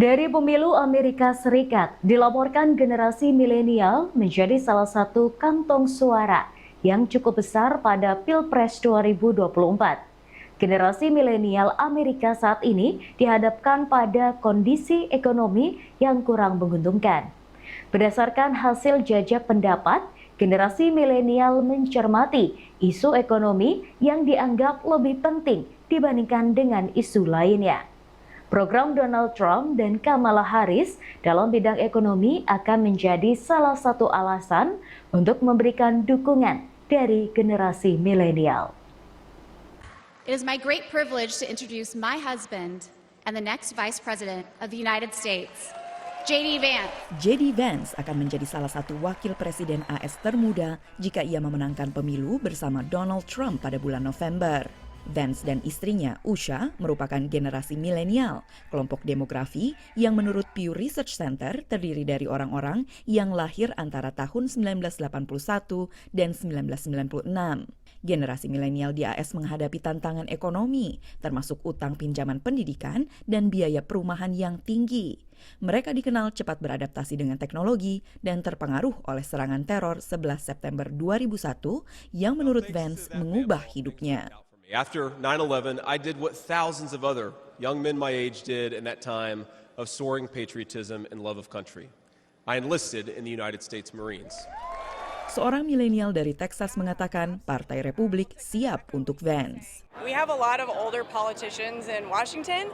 Dari pemilu Amerika Serikat, dilaporkan generasi milenial menjadi salah satu kantong suara yang cukup besar pada Pilpres 2024. Generasi milenial Amerika saat ini dihadapkan pada kondisi ekonomi yang kurang menguntungkan. Berdasarkan hasil jajak pendapat, generasi milenial mencermati isu ekonomi yang dianggap lebih penting dibandingkan dengan isu lainnya. Program Donald Trump dan Kamala Harris dalam bidang ekonomi akan menjadi salah satu alasan untuk memberikan dukungan dari generasi milenial. It is my great privilege to introduce my husband and the next Vice President of the United States, J.D. Vance. J.D. Vance akan menjadi salah satu wakil presiden AS termuda jika ia memenangkan pemilu bersama Donald Trump pada bulan November. Vance dan istrinya, Usha, merupakan generasi milenial, kelompok demografi yang menurut Pew Research Center terdiri dari orang-orang yang lahir antara tahun 1981 dan 1996. Generasi milenial di AS menghadapi tantangan ekonomi, termasuk utang pinjaman pendidikan dan biaya perumahan yang tinggi. Mereka dikenal cepat beradaptasi dengan teknologi dan terpengaruh oleh serangan teror 11 September 2001 yang menurut Vance mengubah hidupnya. After 9/11, I did what thousands of other young men my age did in that time of soaring patriotism and love of country. I enlisted in the United States Marines. Seorang milenial dari Texas mengatakan Partai Republik siap untuk Vance. We have a lot of older politicians in Washington,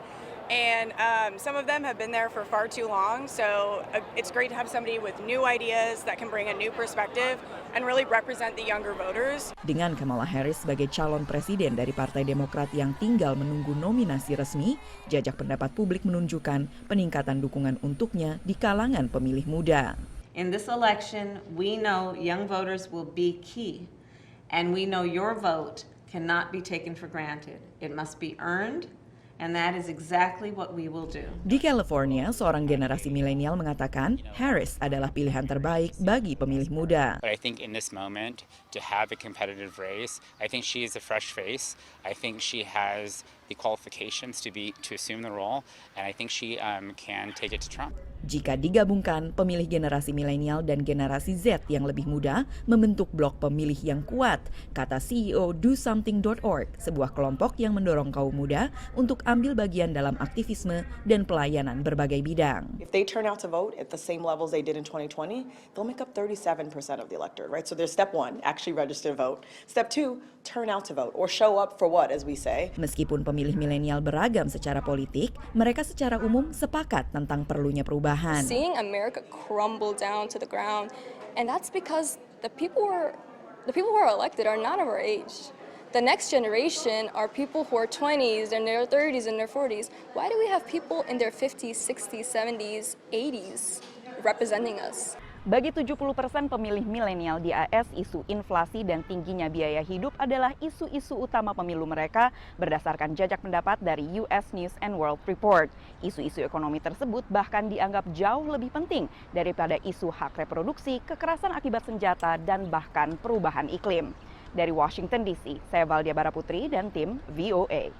and some of them have been there for far too long. So it's great to have somebody with new ideas that can bring a new perspective and really represent the younger voters. Dengan Kamala Harris sebagai calon presiden dari Partai Demokrat yang tinggal menunggu nominasi resmi, jajak pendapat publik menunjukkan peningkatan dukungan untuknya di kalangan pemilih muda. In this election, we know young voters will be key, and we know your vote cannot be taken for granted. It must be earned, and that is exactly what we will do. Di California, seorang generasi milenial mengatakan Harris adalah pilihan terbaik bagi pemilih muda. But I think in this moment, to have a competitive race, I think she is a fresh face. I think she has the qualifications to assume the role, and I think she can take it to Trump. Jika digabungkan, pemilih generasi milenial dan generasi Z yang lebih muda membentuk blok pemilih yang kuat, kata CEO DoSomething.org, sebuah kelompok yang mendorong kaum muda untuk ambil bagian dalam aktivisme dan pelayanan berbagai bidang. If they turn out to vote at the same levels they did in 2020, they'll make up 37% of the electorate, right? So there's step one, actually register to vote. Step two, turn out to vote or show up for what, as we say. Meskipun pemilih milenial beragam secara politik, mereka secara umum sepakat tentang perlunya perubahan. Seeing America crumble down to the ground, and that's because the people who are elected are not of our age. The next generation are people who are 20s and their 30s and their 40s. Why do we have people in their 50s, 60s, 70s, 80s representing us? Bagi 70% pemilih milenial di AS, isu inflasi dan tingginya biaya hidup adalah isu-isu utama pemilu mereka berdasarkan jajak pendapat dari US News and World Report. Isu-isu ekonomi tersebut bahkan dianggap jauh lebih penting daripada isu hak reproduksi, kekerasan akibat senjata, dan bahkan perubahan iklim. Dari Washington DC, saya Valdia Baraputri dan tim VOA.